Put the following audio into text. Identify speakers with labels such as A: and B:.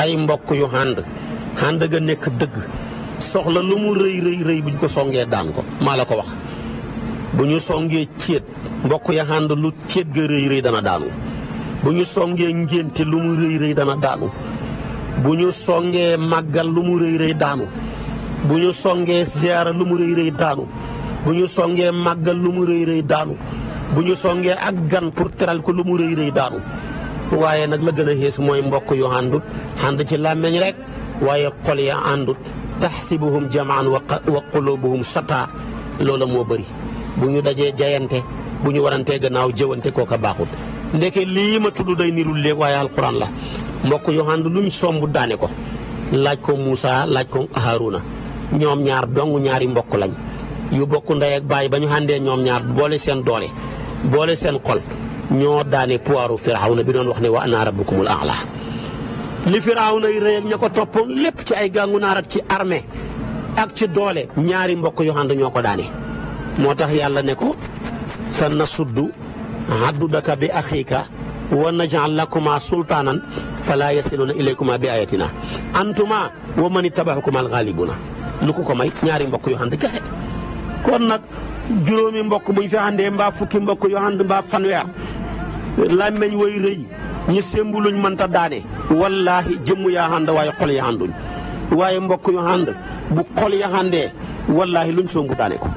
A: ay mbokk yu ànd ga nekk dëgg soxla lu mu rëy buñ ko songee daan ko maa la ko wax. bu ñu songee céet mbokk ya ànd lu céet ga rëy dana daanu bu ñu songee ngénte lu mu rëy dana daanu bu ñu songee màggal lu mu rëy daanu bu ñu songee ziyaara lu mu rëy daanu bu ñu songee màggal lu mu rëy daanu bu ñu songee ak gan pour teral ko lu mu rëy daanu waaye nag la gën a xees mooy mbokk yu àndut ànd ci làmmeñ rek waaye xol ya àndut taxsibuhum jamaan wa qulubuhum shataa loola moo bëri bu ñu dajee jayante bu ñu warantee gannaaw jëwante kooka baaxut ndeke lii ma tudd day nirul léegi waaye alquran la mbokk yu ànd luñ somb daane ko laaj ko Muusa laaj ko Haaruna ñoom ñaar dong ñaari mbokk lañ yu bokk ndey ak baay ba ñu àndee ñoom ñaar boole seen doole boole seen xol ñoo daane puwaaru Firawna bi doon wax ne wa ana rabbukumul a'la li Firawna yi rëy ak ña ko toppoon lépp ci ay gàngu naar ak ci armée ak ci doole ñaari mbokk yu ànd ñoo ko daane moo tax yàlla ne ko sa nasuddu haddudaka bi axiika wa naj'al lakuma sultaanan fala yasiluna ilaykuma bi ayatina antuma wa man ittabaxakuma alxaalibuna lu ko may ñaari mbokk yu ànd kese kon nag juróomi mbokk buñ fi àndee mbaa fukki mbokk yu ànd mbaa fanweer làmmeñ way rëy ñi sémbu luñ mënta daane wallaahi jëmm yaa ànd waaye xol ya ànduñ waaye mbokk yu ànd bu xol ya àndee wallaahi luñ sombu daane ko